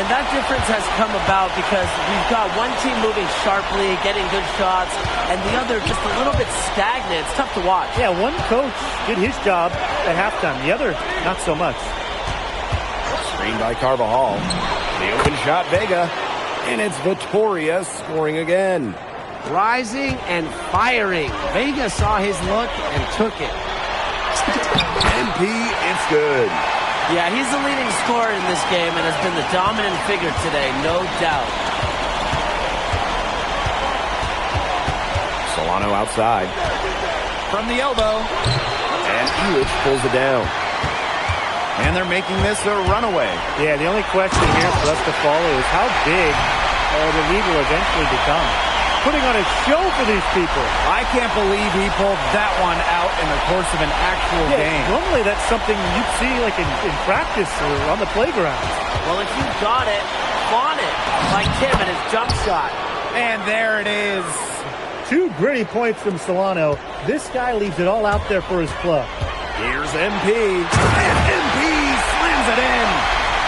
And that difference has come about because we've got one team moving sharply, getting good shots, and the other just a little bit stagnant. It's tough to watch. Yeah, one coach did his job at halftime. The other, not so much. Screen by Carvajal. The open shot, Vega. And it's Vitoria scoring again. Rising and firing. Vega saw his look and took it. MP, it's good. Yeah, he's the leading scorer in this game and has been the dominant figure today, no doubt. Solano outside. From the elbow. And Illich pulls it down. And they're making this a runaway. Yeah, the only question here for us to follow is how big the lead will eventually become. Putting on a show for these people. I can't believe he pulled that one out in the course of an actual game. Normally that's something you'd see like in practice or on the playground. Well, if you got it, flaunt it, like Tim and his jump shot. And there it is. 2 gritty points from Solano. This guy leaves it all out there for his club. Here's MP. And MP slams it in.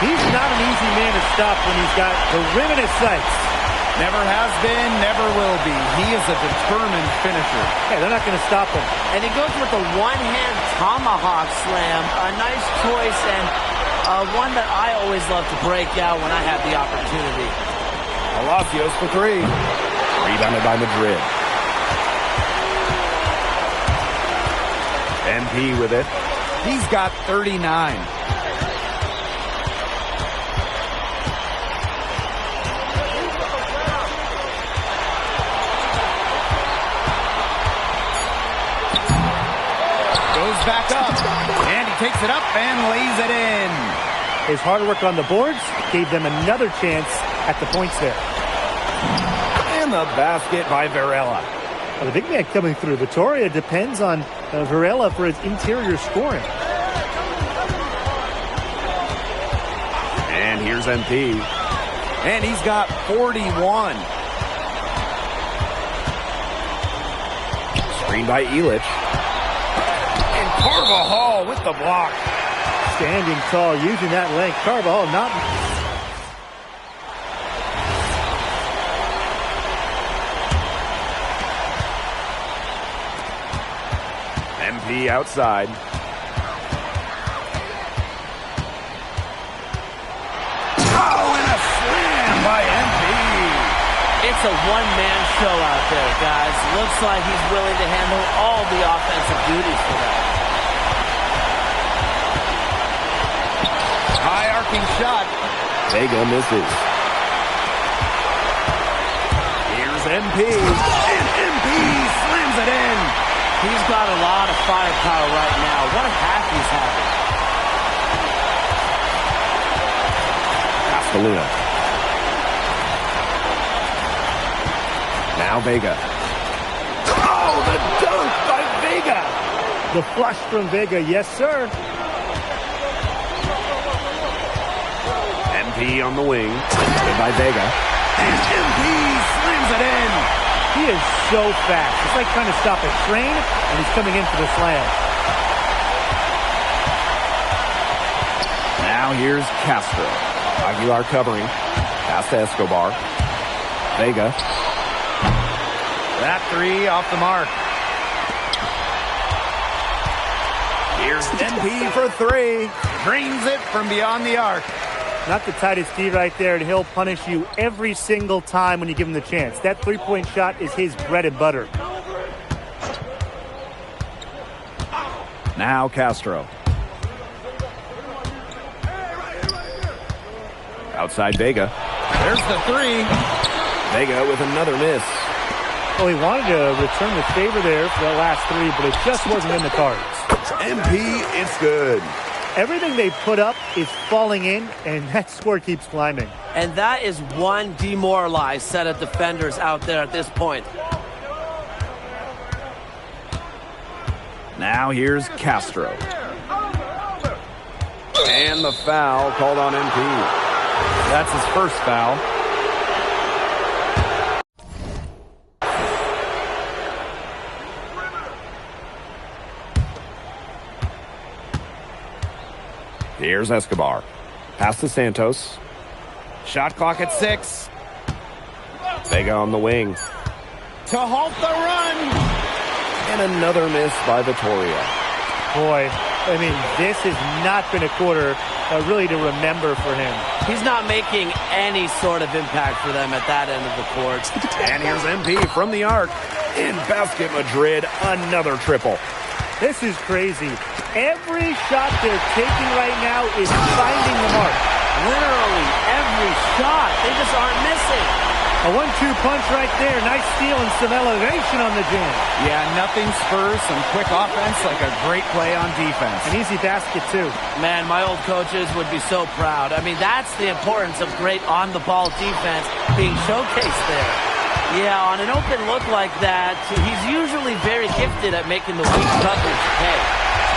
He's not an easy man to stop when he's got the rim in his sights. Never has been, never will be. He is a determined finisher. Hey, they're not going to stop him. And he goes with a one-hand tomahawk slam. A nice choice and one that I always love to break out when I have the opportunity. Palacios for 3. Rebounded by Madrid. MP with it. He's got 39. Back up, and he takes it up and lays it in. His hard work on the boards gave them another chance at the points there. And the basket by Varela. Well, the big man coming through. Vitoria depends on Varela for his interior scoring. And here's MP. And he's got 41. Screen by Illich. Carvajal with the block. Standing tall, using that length. Carvajal not... MP outside. Oh, and a slam by MP. It's a one-man show out there, guys. Looks like he's willing to handle all the offensive duties for that. High arcing shot. Vega misses. Here's MP. And MP slams it in. He's got a lot of firepower right now. What a half he's having. Castelluna. Now Vega. Oh, the dunk by Vega. The flush from Vega, yes, sir. MP on the wing. Good by Vega. And MP slams it in. He is so fast. It's like trying to stop a train, and he's coming in for the slam. Now here's Castro. Aguilar covering. Pass to Escobar. Vega. That 3 off the mark. Here's MP for 3. Drains it from beyond the arc. Not the tightest D right there, and he'll punish you every single time when you give him the chance. That three-point shot is his bread and butter. Now Castro. Outside Vega. There's the 3. Vega with another miss. Well, he wanted to return the favor there for that last 3, but it just wasn't in the cards. MP, it's good. Everything they put up is falling in, and that score keeps climbing. And that is one demoralized set of defenders out there at this point. Now here's Castro. And the foul called on MP. That's his first foul. Here's Escobar. Pass to Santos. Shot clock at 6. Vega on the wing. To halt the run. And another miss by Vittoria. Boy, I mean, this has not been a quarter really to remember for him. He's not making any sort of impact for them at that end of the court. And here's MP from the arc. In basket Madrid, another triple. This is crazy. Every shot they're taking right now is finding the mark. Literally every shot. They just aren't missing. A 1-2 punch right there. Nice steal and some elevation on the jam. Yeah, nothing spurs some quick offense like a great play on defense. An easy basket, too. Man, my old coaches would be so proud. I mean, that's the importance of great on-the-ball defense being showcased there. Yeah, on an open look like that, he's usually very gifted at making the weak coverage pay.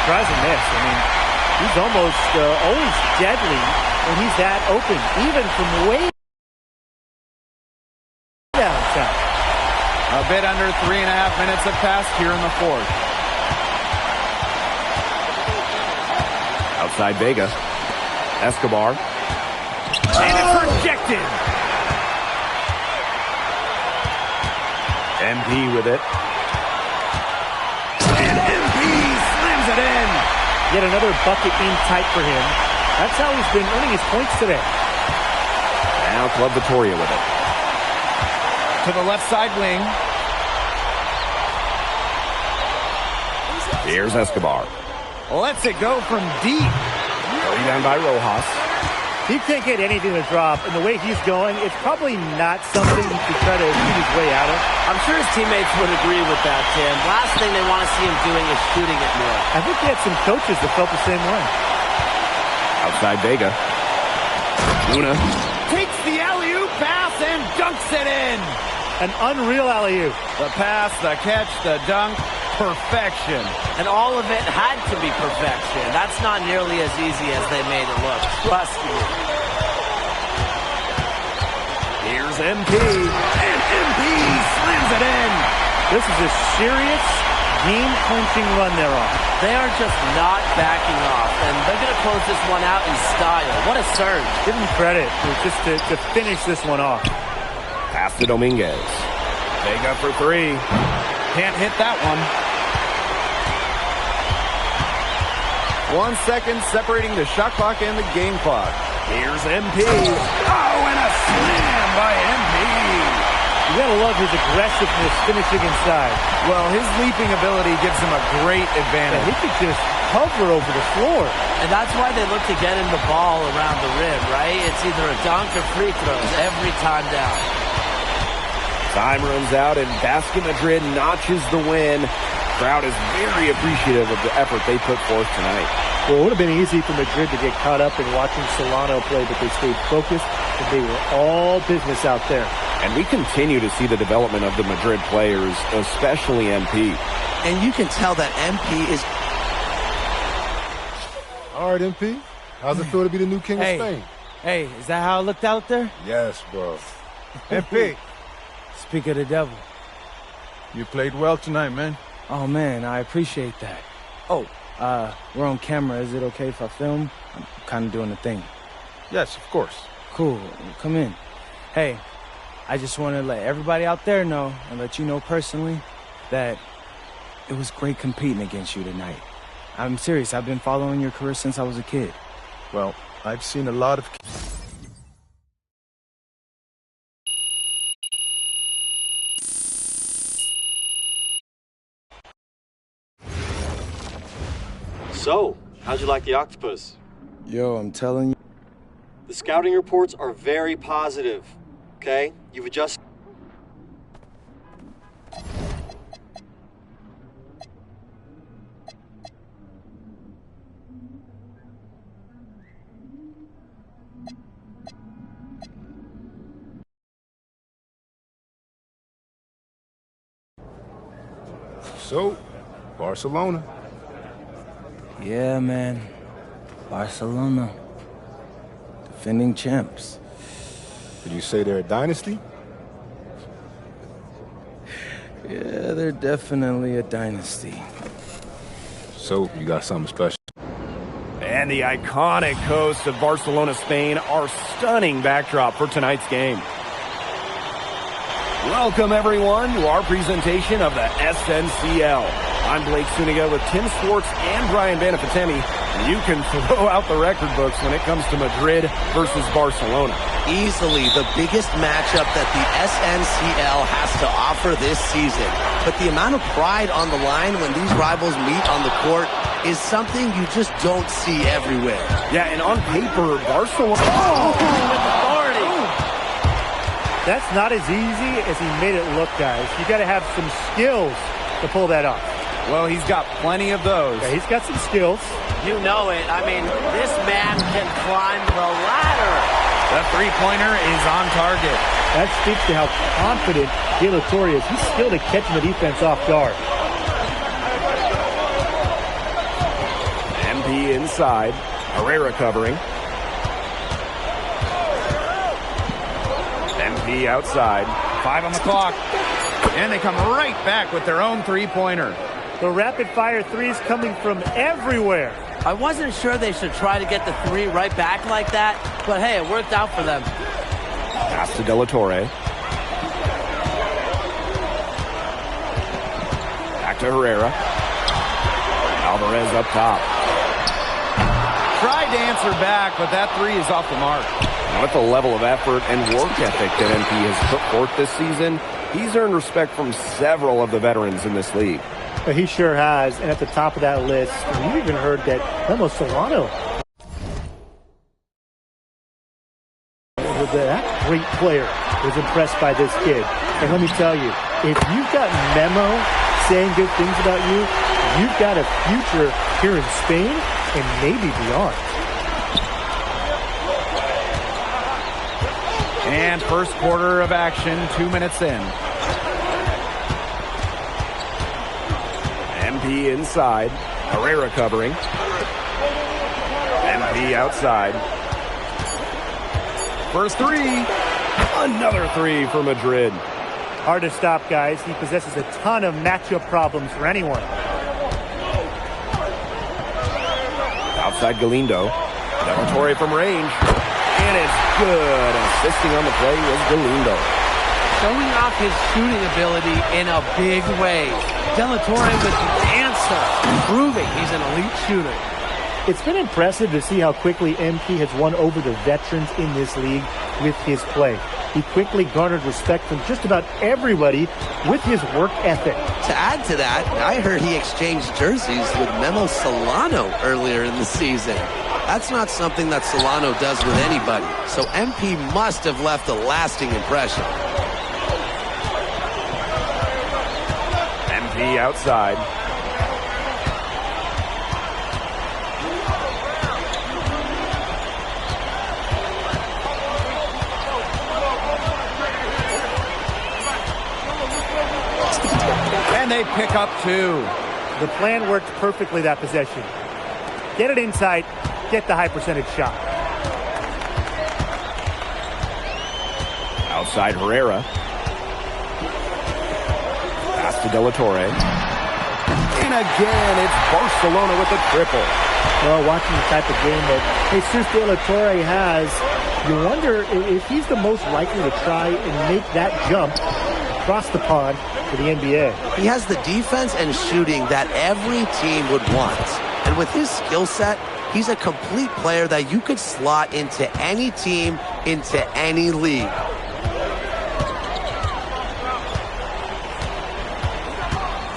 Surprising miss. I mean, he's almost always deadly when he's that open, even from way downtown. A bit under 3.5 minutes have passed here in the fourth. Outside Vega. Escobar. And it's rejected. MP with it. And MP slams it in. Yet another bucket in tight for him. That's how he's been earning his points today. Now Club Vittoria with it. To the left side wing. Here's Escobar. Lets it go from deep. Going down by Rojas. He can't get anything to drop, and the way he's going, it's probably not something he could try to shoot his way out of. I'm sure his teammates would agree with that, Tim. Last thing they want to see him doing is shooting it more. I think he had some coaches that felt the same way. Outside Vega. Luna takes the alley-oop pass and dunks it in. An unreal alley-oop. The pass, the catch, the dunk, perfection. And all of it had to be perfection. That's not nearly as easy as they made it look. Trust me. Here's MP. And MP slams it in. This is a serious game-clinching run they're on. They are just not backing off, and they're going to close this one out in style. What a surge. Give them credit just to finish this one off. Pass to Dominguez. Vega for 3. Can't hit that one. 1 second separating the shot clock and the game clock. Here's MP. Oh, and a slam by MP. You gotta love his aggressiveness finishing inside. Well, his leaping ability gives him a great advantage. Yeah, he could just hover over the floor. And that's why they look to get him the ball around the rim, right? It's either a dunk or free throws every time down. Time runs out and Basket Madrid notches the win. Crowd is very appreciative of the effort they put forth tonight. Well, it would have been easy for Madrid to get caught up in watching Solano play, but they stayed focused and they were all business out there. And we continue to see the development of the Madrid players, especially MP. And you can tell that MP is... All right, MP. How's it feel to be the new king of Spain? Hey, is that how it looked out there? Yes, bro. MP. Speak of the devil. You played well tonight, man. Oh, man, I appreciate that. Oh, we're on camera. Is it okay if I film? I'm kind of doing the thing. Yes, of course. Cool. Come in. Hey, I just want to let everybody out there know and let you know personally that it was great competing against you tonight. I'm serious. I've been following your career since I was a kid. Well, I've seen a lot of... So, how'd you like the octopus? Yo, I'm telling you. The scouting reports are very positive, okay? You've adjusted... So, Barcelona. Yeah, man. Barcelona. Defending champs. Did you say they're a dynasty? Yeah, they're definitely a dynasty. So, you got something special. And the iconic coast of Barcelona, Spain, our stunning backdrop for tonight's game. Welcome, everyone, to our presentation of the SNCL. I'm Blake Suniga with Tim Swartz and Brian Banafitemi. And you can throw out the record books when it comes to Madrid versus Barcelona. Easily the biggest matchup that the SNCL has to offer this season. But the amount of pride on the line when these rivals meet on the court is something you just don't see everywhere. Yeah, and on paper, Barcelona... With authority. That's not as easy as he made it look, guys. You got to have some skills to pull that off. Well, he's got plenty of those. Yeah, he's got some skills. You know it. I mean, this man can climb the ladder. The three-pointer is on target. That speaks to how confident De La Torre is. He's skilled at catching the defense off guard. MP inside. Herrera covering. MP outside. 5 on the clock. And they come right back with their own three-pointer. The rapid-fire threes coming from everywhere. I wasn't sure they should try to get the three right back like that, but hey, it worked out for them. Pass to De La Torre. Back to Herrera. Alvarez up top. Tried to answer back, but that three is off the mark. With the level of effort and work ethic that MP has put forth this season, he's earned respect from several of the veterans in this league. He sure has, and at the top of that list, you even heard that Memo Solano, that great player, was impressed by this kid. And let me tell you, if you've got Memo saying good things about you, you've got a future here in Spain and maybe beyond. And first quarter of action, 2 minutes in. MP inside. Herrera covering. MP outside. First three. Another three for Madrid. Hard to stop, guys. He possesses a ton of matchup problems for anyone. Outside Galindo. De La Torre from range. And it's good. Assisting on the play was Galindo. Showing off his shooting ability in a big way. De La Torre with the answer, proving he's an elite shooter. It's been impressive to see how quickly MP has won over the veterans in this league with his play. He quickly garnered respect from just about everybody with his work ethic. To add to that, I heard he exchanged jerseys with Memo Solano earlier in the season. That's not something that Solano does with anybody, so MP must have left a lasting impression. MP outside. And they pick up 2. The plan worked perfectly that possession. Get it inside, get the high percentage shot. Outside Herrera. Pass to De La Torre. And again, it's Barcelona with a triple. Well, watching the type of game that Jesus De La Torre has, you wonder if he's the most likely to try and make that jump across the pond to the NBA. He has the defense and shooting that every team would want. And with his skill set, he's a complete player that you could slot into any team, into any league.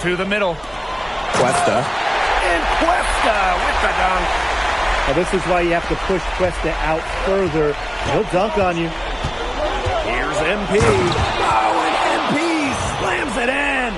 To the middle. Cuesta. And Cuesta with the dunk. Now this is why you have to push Cuesta out further. He'll dunk on you. Here's MP. Oh, and MP slams it in.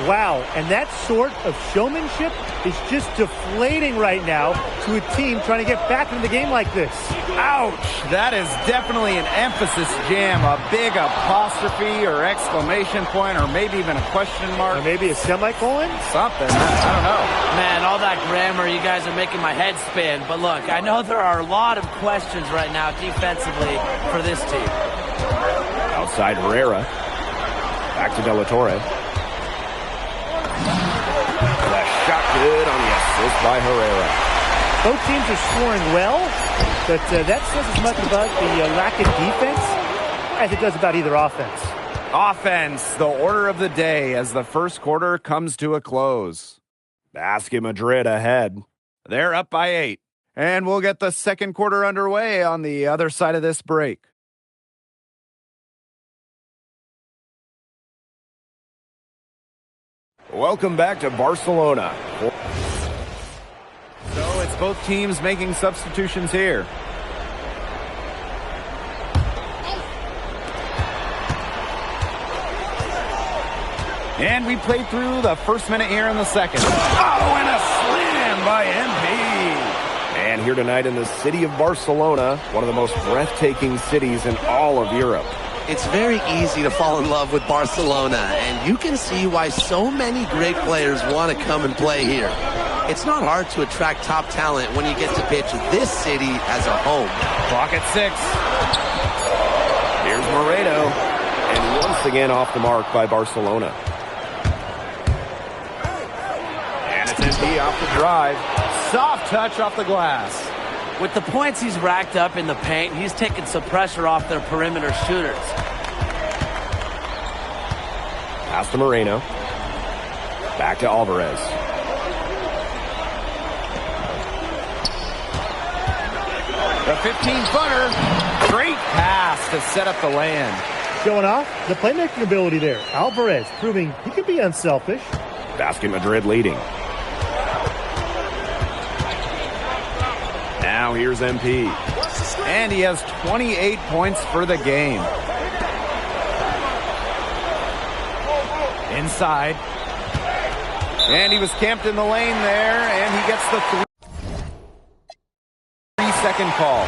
Wow, and that sort of showmanship is just deflating right now to a team trying to get back into the game like this. Ouch! That is definitely an emphasis jam. A big apostrophe or exclamation point or maybe even a question mark. Or maybe a semicolon? Something. I don't know. Man, all that grammar, you guys are making my head spin. But look, I know there are a lot of questions right now defensively for this team. Outside Herrera. Back to De La Torre. The shot good on the assist by Herrera. Both teams are scoring well, but that says as much about the lack of defense as it does about either offense. Offense, the order of the day as the first quarter comes to a close. Basket Madrid ahead. They're up by 8. And we'll get the second quarter underway on the other side of this break. Welcome back to Barcelona. So it's both teams making substitutions here. And we played through the first minute here in the second. Oh, and a slam by MP. And here tonight in the city of Barcelona, one of the most breathtaking cities in all of Europe. It's very easy to fall in love with Barcelona, and you can see why so many great players want to come and play here. It's not hard to attract top talent when you get to pitch this city as a home. Clock at 6. Here's Moreno. And once again off the mark by Barcelona. And it's MP off the drive. Soft touch off the glass. With the points he's racked up in the paint, he's taken some pressure off their perimeter shooters. Pass to Moreno. Back to Alvarez. The 15-footer. Great pass to set up the land. Showing off the playmaking ability there. Alvarez proving he can be unselfish. Basket Madrid leading. Now here's MP. And he has 28 points for the game. Inside. And he was camped in the lane there, and he gets the 3-second call.